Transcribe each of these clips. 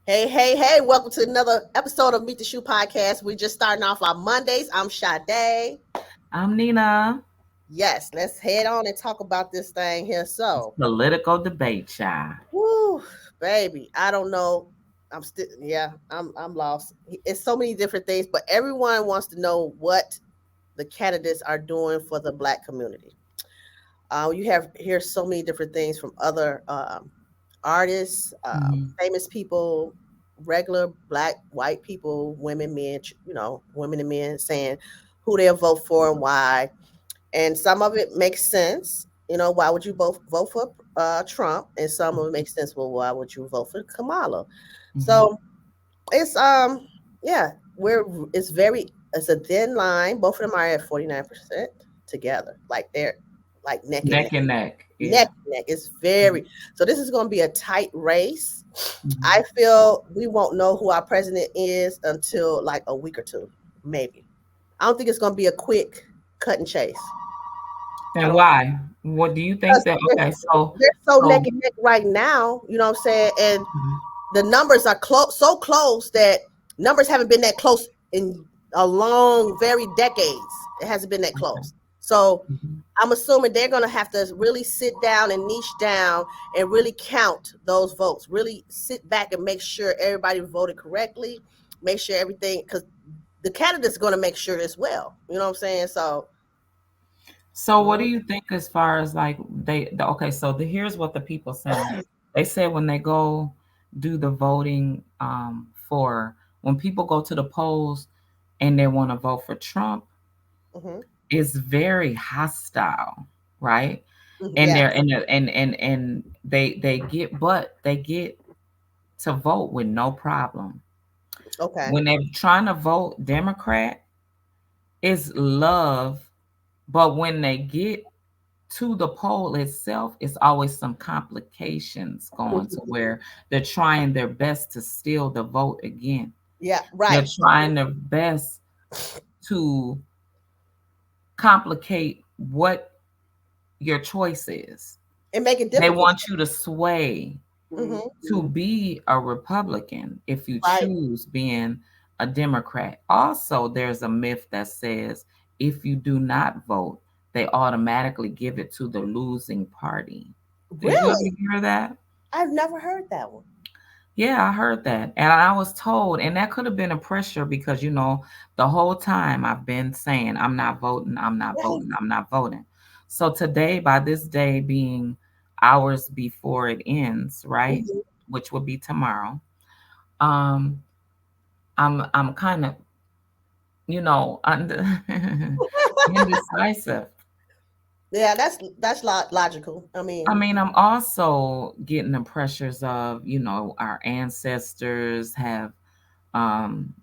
Hey, hey, hey, welcome to another episode of Meet the Shoe podcast. We're just starting off our Mondays. I'm Sade. I'm Nina. Yes, let's head on and talk about this thing here. It's So, political debate, child. whoo, baby, I don't know. I'm still, yeah, I'm lost. It's so many different things, but everyone wants to know what the candidates are doing for the Black community. You have hear so many different things from other artists, Mhm. famous people, regular Black, white people, women, men, women and men saying who they'll vote for and why. And some of it makes sense. Why would you both vote for Trump? And some of it makes sense. Well, why would you vote for Kamala? Mhm. So it's yeah, it's a thin line. Both of them are at 49% together. Like they're like neck and neck. Neck and neck. Neck Yeah. and neck. It's Mhm. very so this is gonna be a tight race. Mhm. I feel we won't know who our president is until like a week or two, maybe. I don't think it's gonna be a quick cut and chase. I And don't why? What do you think because that? Okay, they're so neck so and neck right now, you know what I'm saying? And mhm. the numbers are so close that numbers haven't been that close in a long, very decades. It hasn't been that Okay. close. So Mhm. I'm assuming they're going to have to really sit down and niche down and really count those votes. Really sit back and make sure everybody voted correctly. Make sure everything, because the candidate's going to make sure as well. You know what I'm saying? So, So what do mm, you think as far as like okay, so here's what the people saying. They said when they go do the voting for when people go to the polls and they want to vote for Trump, mm-hmm, is very hostile, right? And yes, and they get to vote with no problem. okay, When they're trying to vote Democrat, it's love, but when they get to the poll itself, it's always some complications going to where they're trying their best to steal the vote again. yeah, They're right, trying their best to complicate what your choice is. and make it They difficult. want you to sway Mm-hmm, to be a Republican if you right, choose being a Democrat. Also, there's a myth that says if you do not vote, they automatically give it to the losing party. Did you ever really. hear that? I've never heard that one. Yeah, I heard that. And I was told, and that could have been a pressure because, the whole time I've been saying, I'm not voting, I'm not Right. voting, I'm not voting. So today, by this day being hours before it ends, right? Mhm. Which will be tomorrow, um, I'm kind of, under indecisive. Yeah, that's logical. I I mean, mean, I'm also getting the pressures of, our ancestors have um,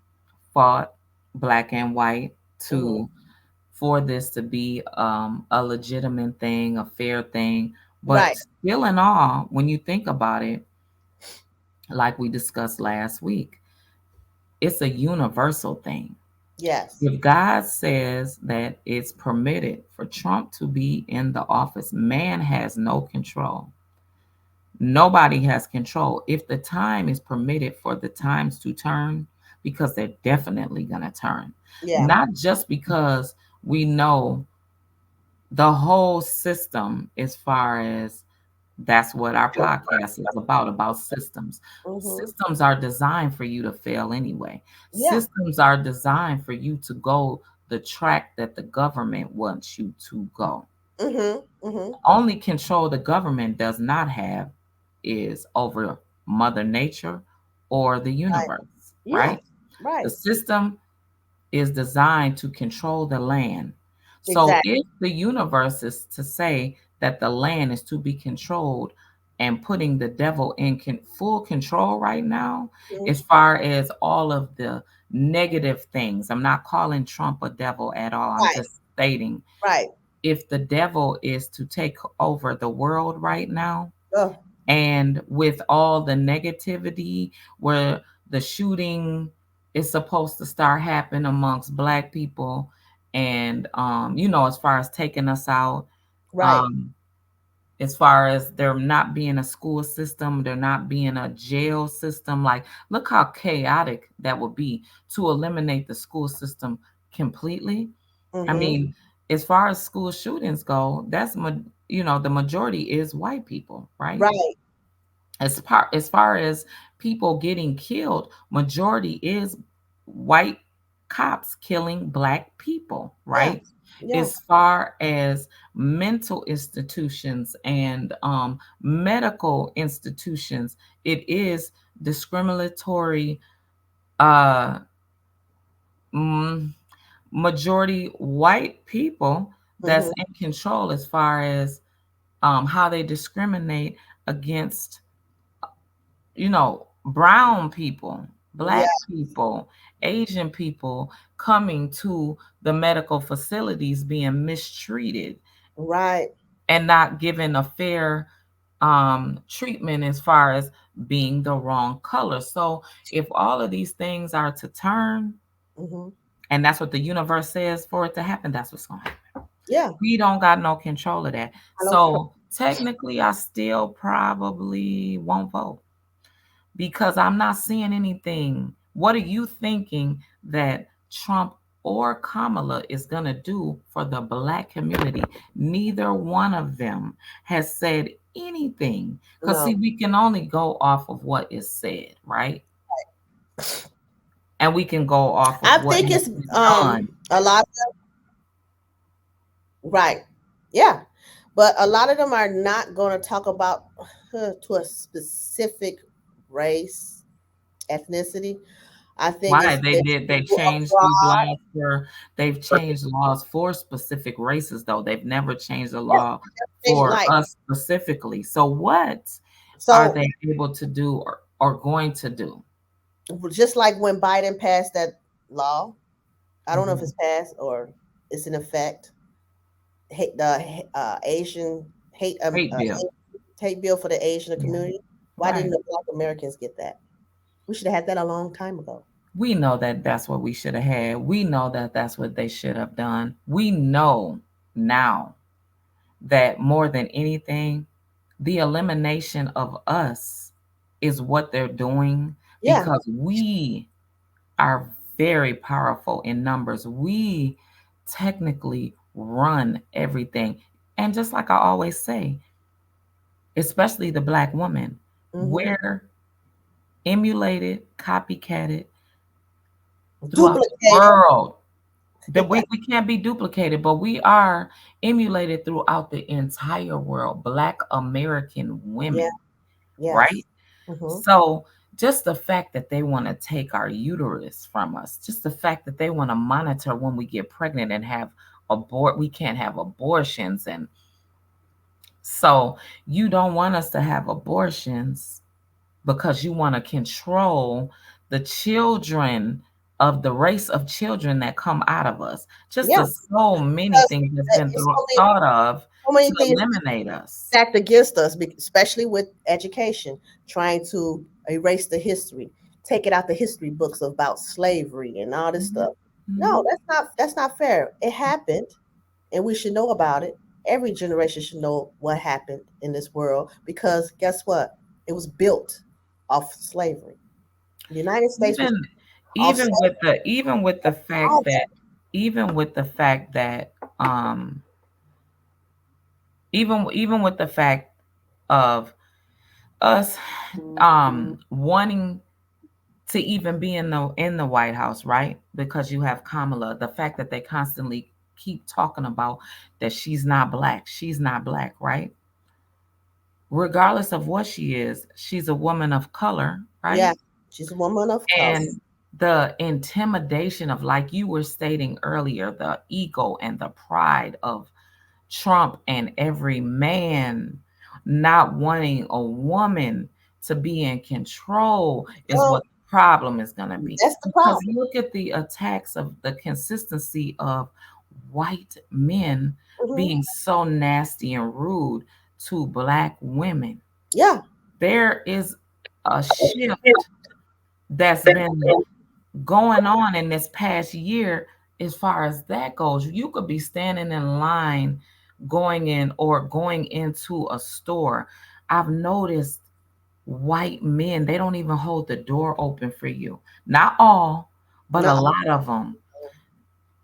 fought black and white mhm, to for this to be a legitimate thing, a fair thing. But right. still, in all, when you think about it, like we discussed last week, it's a universal thing. Yes. If God says that it's permitted for Trump to be in the office, man has no control. Nobody has control. If the time is permitted for the times to turn, because they're definitely going to turn, Yeah. not just because we know the whole system, as far as that's what our podcast is about systems. Mhm. Systems are designed for you to fail anyway. Yeah. Systems are designed for you to go the track that the government wants you to go. Mhm. Mhm. Only control the government does not have is over Mother Nature or the Right. universe, Yeah. right? The Right. system is designed to control the land. So Exactly. if the universe is to say that the land is to be controlled and putting the devil in full control right now, Mhm. as far as all of the negative things, I'm not calling Trump a devil at all. I'm Right. just stating Right. if the devil is to take over the world right now, Ugh. and with all the negativity where the shooting is supposed to start happening amongst black people, and as far as taking us out, Right. um as far as there not being a school system, there not being a jail system. Like, look how chaotic that would be to eliminate the school system completely. I Mm-hmm. mean, as far as school shootings go, the majority is white people, right? Right. As far as people getting killed, majority is white cops killing black people, Yeah. right? Yeah. As far as mental institutions and medical institutions, it is discriminatory, uh mm, majority white people that's Mm-hmm. in control as far as how they discriminate against brown people, Yeah. black people, Asian people coming to the medical facilities being mistreated Right. and not given a fair treatment as far as being the wrong color. So if all of these things are to turn, Mm-hmm. and that's what the universe says for it to happen, that's what's going to happen. Yeah. We don't got no control of that. I don't care. So technically, I still probably won't vote because I'm not seeing anything. What are you thinking that Trump or Kamala is going to do for the black community? Neither one of them has said anything. Because, No. see, we can only go off of what is said, right? And we can go off of I what think has it's been done. a lot. Right. Yeah. But a lot of them are not going to talk about to a specific race, ethnicity. I think Why it's they it's did they changed these abroad. laws for they've changed laws for specific races though. They've never changed the Yeah. law for Like us specifically. So what are so, they able to do or going to do? just like when Biden passed that law, I don't know if Mhm. it's passed or it's in effect. Hate the Asian hate Hate bill. hate bill for the Asian Yeah. community. Why didn't Right. the Black Americans get that? We should have had that a long time ago. We know that that's what we should have had. We know that that's what they should have done. We know now that more than anything, the elimination of us is what they're doing Yeah. because we are very powerful in numbers. We technically run everything. And just like I always say, especially the black woman, Mm-hmm. we're emulated, copycatted throughout the Duplicate. world. That we can't be duplicated, but we are emulated throughout the entire world. Black American Yeah. women, Yes. right? Mm-hmm. So just the fact that they want to take our uterus from us, just the fact that they want to monitor when we get pregnant and have we can't have abortions. And so you don't want us to have abortions because you want to control the children of the race of children that come out of us. Just Yeah. the so many Because things that's been it's thought of so many to things eliminate us. stacked against us, especially with education, trying to erase the history, take it out the history books about slavery and all this Mhm, stuff. No, mhm. that's not fair. It happened, and we should know about it. Every generation should know what happened in this world because guess what? It was built off slavery. The United States was Even off even with slavery. the fact All that even with the fact that um even with the fact of us wanting to even be in the White House, right? Because you have Kamala, the fact that they constantly keep talking about that she's not black, right? Regardless of what she is, she's a woman of color, yeah, right? she's a woman of color. And the intimidation of, like you were stating earlier, the ego and the pride of Trump and every man not wanting a woman to be in control is Well, what the problem is going to be. that's the Because problem. look at the attacks of the consistency of white men Hmm. being so nasty and rude to black women. Yeah. There is a shift that's been going on in this past year as far as that goes. You could be standing in line going in or going into a store, I've noticed white men, they don't even hold the door open for you. Not all, but a No, lot of them.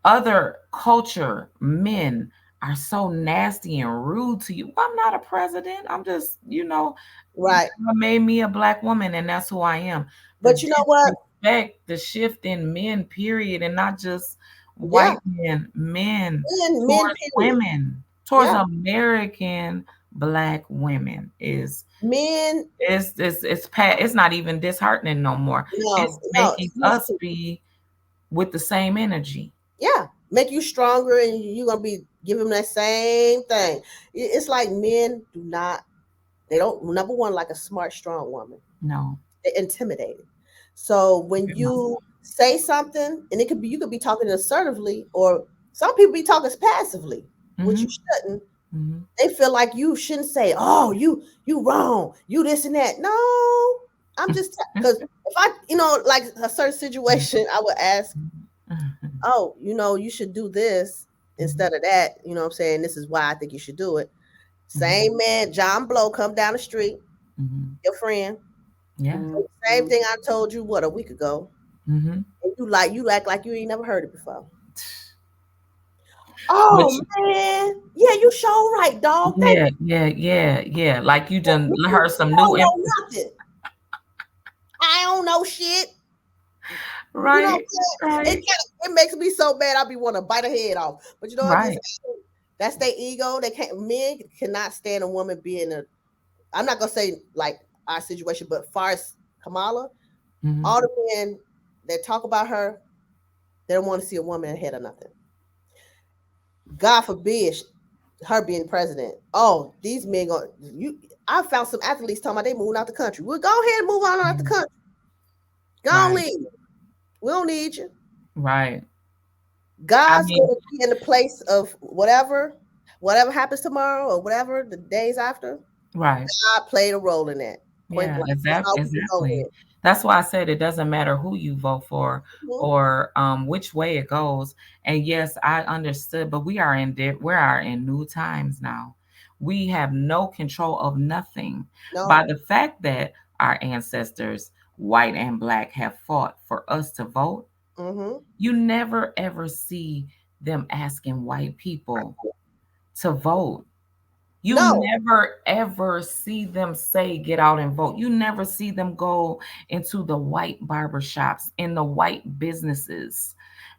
Other culture men are so nasty and rude to you. I'm not a president. I'm just, right. God made me a black woman and that's who I am. The But you know what? disrespect, the shift in men, period, and not just Yeah, white men, men men, towards period. women, towards Yeah, American black women is men. it's not even disheartening no more. It's No, no. making Listen us to me. be with the same energy. Yeah, make you stronger, and you're gonna be giving them that same thing. It's like men do not. They don't. Number one, like a smart, strong woman. No. They're intimidated. So when you say something, and it could be you could be talking assertively, or some people be talking passively, which Mm-hmm. you shouldn't. Mm-hmm. They feel like you shouldn't say, "Oh, you wrong, you this and that." No, I'm just because if I, like a certain situation, I would ask, "Oh, you should do this instead of that." You know what I'm saying? This is why I think you should do it. Mm-hmm. Same man, John Blow, come down the street, Mm-hmm. your friend. Yeah. Same thing I told you what a week ago. Mm-hmm. And you act like you ain't never heard it before. But Oh man, yeah, you sure right, dog. Thank yeah, yeah, yeah, yeah. Like you done you. heard some I new don't know nothing. I don't know shit. You know what right, I'm saying? right, It makes me so mad. I be want to bite her head off. But you know what? This right. that's their ego. They can't. Men cannot stand a woman being a. I'm not gonna say like our situation, but far as Kamala, Mm-hmm. all the men that talk about her, they don't want to see a woman ahead of nothing. God forbid her being president. Oh, these men going you. I found some athletes talking about they moving out the country. Well, go ahead and move on out the Mm-hmm. country. Go on, Right, leave. We don't need you. right. I God's mean, going to be in the place of whatever happens tomorrow or whatever the days after. right. God played a role in that. Point Yeah, blank. That's all we can go exactly. with. That's why I said it doesn't matter who you vote for Mhm. or which way it goes. And yes, I understood, but we are in new times now. We have no control of nothing. By No. the fact that our ancestors, white and black, have fought for us to vote, Hmm. you never ever see them asking white people to vote. You No. never ever see them say, get out and vote. You never see them go into the white barbershops, in the white businesses,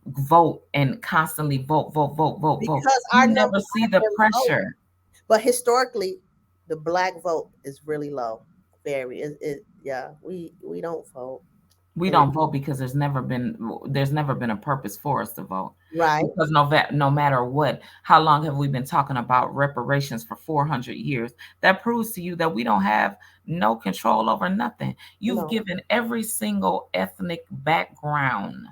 vote and constantly vote, vote, vote, vote, vote. Because You our never numbers see have the been low. pressure. But historically, the black vote is really low. Very. Yeah, we don't vote. We And don't vote because there's never been a purpose for us to vote. right. Because no matter what, how long have we been talking about reparations for 400 years? That proves to you that we don't have no control over nothing. You've No. given every single ethnic background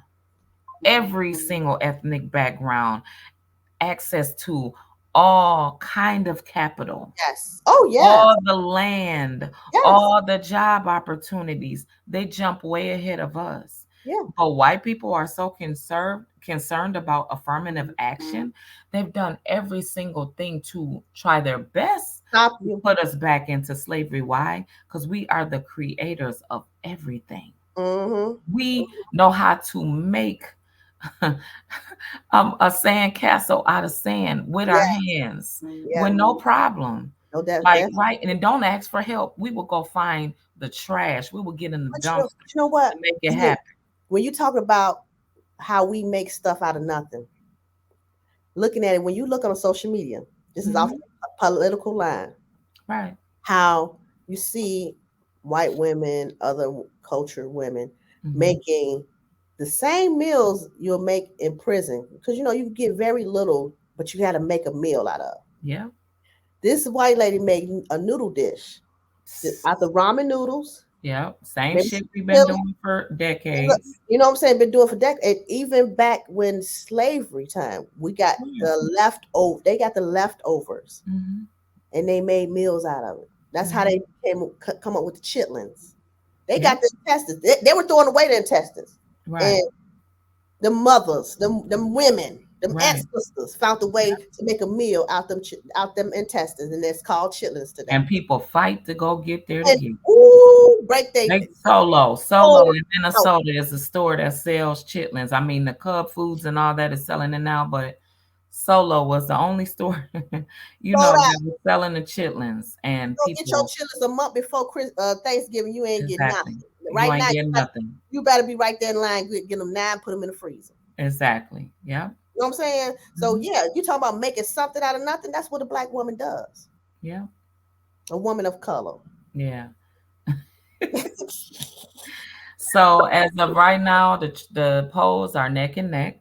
access to all kind of capital, Yes. Oh yeah. all the land, Yes. all the job opportunities. They jump way ahead of us. Yeah. But white people are so concerned about affirmative action. They've done every single thing to try their best Stop to you. put us back into slavery. Why? Because we are the creators of everything. Mm-hmm. We know how to make a sand castle out of sand with our Yeah. hands Yeah. with no problem. No, Like, that's. right? And then don't ask for help. We will go find the trash. We will get in the But dumpster you know what? to make it Even happen. when you talk about how we make stuff out of nothing, looking at it when you look on social media, this is off Hmm. a political line. Right. How you see white women, other culture women Hmm. making the same meals you'll make in prison because you get very little, but you got to make a meal out of. Yeah. This white lady made a noodle dish out the ramen noodles. Yeah. Same Maybe shit some we've been chili. doing for And look, decades. you know what I'm saying? Been doing for decades. And even back when slavery time, we got Oh, yeah. the leftover. They got the leftovers, Hmm. and they made meals out of it. That's how Hmm. they come up with the chitlins. They Yeah. got the intestines. They were throwing away the intestines, Right. and the mothers, them women. Them Right. ancestors found a way to make a meal out them intestines, and it's called chitlins today. And people fight to go get there to And get. ooh, break they They Solo whole in out. Minnesota is a store that sells chitlins. I mean, the Cub Foods and all that is selling it now, but Solo was the only store, Sold out. that was selling the chitlins, and Go get your people chitlins a month before Thanksgiving. You ain't getting exactly. nothing. You Right ain't now, getting nothing. you better be right there in line. Get them now and put them in the freezer. Exactly. Yeah. You know what I'm saying? So Hmm. yeah, you talking about making something out of nothing? That's what a black woman does. Yeah. A woman of color. Yeah. So as of right now, the polls are neck and neck.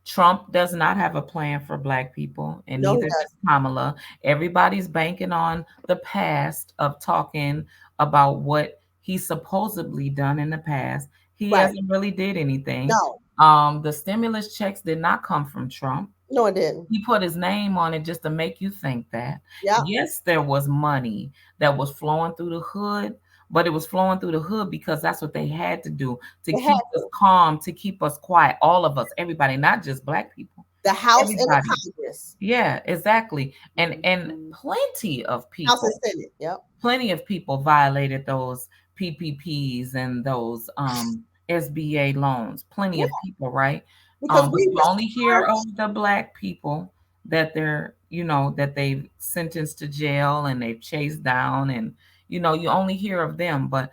Trump does not have a plan for black people, and No, he neither does does. Kamala. Everybody's banking on the past of talking about what he's supposedly done in the past. He Right. hasn't really did anything. No. The stimulus checks did not come from Trump. No, it didn't. He put his name on it just to make you think that. Yep. Yes, there was money that was flowing through the hood, but it was flowing through the hood because that's what they had to do to It had keep us calm, to keep us quiet. All of us, everybody, not just black people, the House and the everybody. Congress. Yeah, exactly. And plenty of House and people, Senate. Yep. plenty of people violated those PPPs and those SBA loans. Plenty Yeah. of people, right? Because But we you were only hear smart. of the black people that that they've sentenced to jail and they've chased down, and you only hear of them. But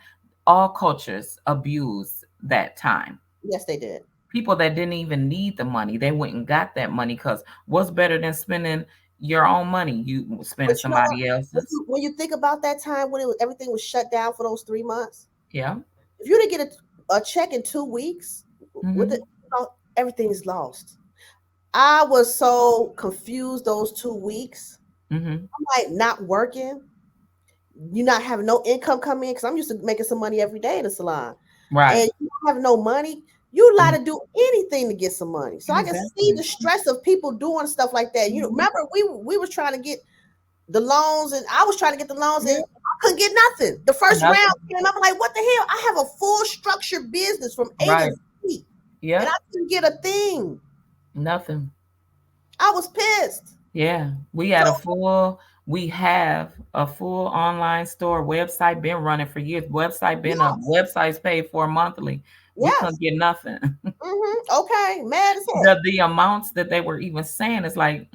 all cultures abuse that time. Yes, they did. People that didn't even need the money, they went and got that money because what's better than spending your own money? You spending But you know what? somebody else's. When you think about that time when everything was shut down for those 3 months, Yeah. if you didn't get a check in 2 weeks, with it, Hmm. everything is lost. I was so confused those 2 weeks. Hmm. I'm like not working, you not having no income coming in because I'm used to making some money every day in the salon, Right. and you don't have no money. You lie Mm. to do anything to get some money. So I can see Exactly. the stress of people doing stuff like that. You know, Mhm. remember we was trying to get the loans, and I was trying to get the loans, and Yeah. I couldn't get nothing. The first round Nothing. came, I'm like, what the hell? I have a full structured business from A to Right. Z, and I Yep. couldn't get a thing. Nothing. I was pissed. Yeah. So We have a full online store website been running for years. Website been up. yes, Websites paid for monthly. We couldn't yes, get nothing. okay, mad as heck The amounts that they were even saying is like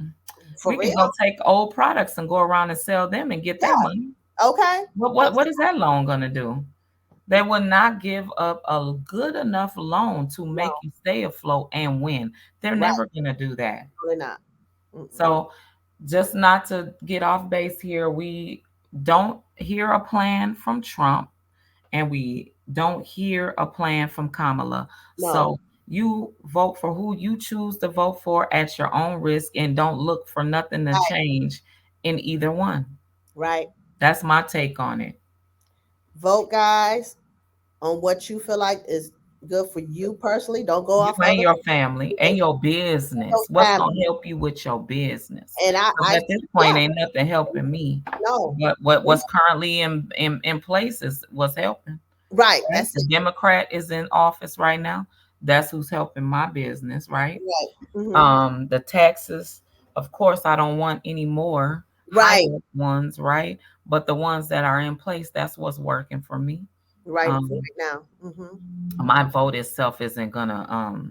for we real. can go take old products and go around and sell them and get that Yeah, money. okay, What is that loan gonna do? They will not give up a good enough loan to no, make you stay afloat and win. They're right, never gonna do that. really not. Mm-mm. So just not to get off base here, we don't hear a plan from Trump and we don't hear a plan from Kamala. No, So you vote for who you choose to vote for at your own risk and don't look for nothing to right, change in either one. right. That's my take on it. Vote, guys, on what you feel like is good for you personally. Don't go You off and other your family people and and your your business. What's family. gonna help you with your business? And Because at this point, yeah, ain't nothing helping me. no, But what's currently in place is what's helping. right. Right? That's The it. Democrat is in office right now. That's who's helping my business, right? Right. Hmm. The taxes, of course, I don't want any more Right. higher ones, right? But the ones that are in place, that's what's working for me. Right. Right Um, now. Hmm. my vote itself isn't gonna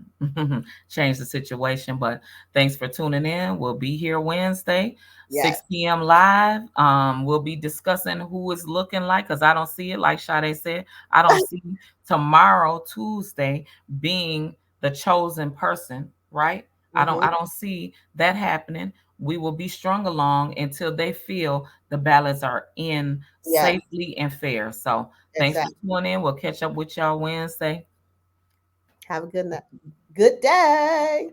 change the situation, but thanks for tuning in. We'll be here Wednesday, Yes. 6 p.m. live. We'll be discussing who is looking like, because I don't see it, like Sade said, I don't see tomorrow, Tuesday, being the chosen person, right? Hmm. I don't see that happening. We will be strung along until they feel the ballots are in Yes. safely and fair. So thanks for Exactly. tuning in. We'll catch up with y'all Wednesday. Have a good night. Good day.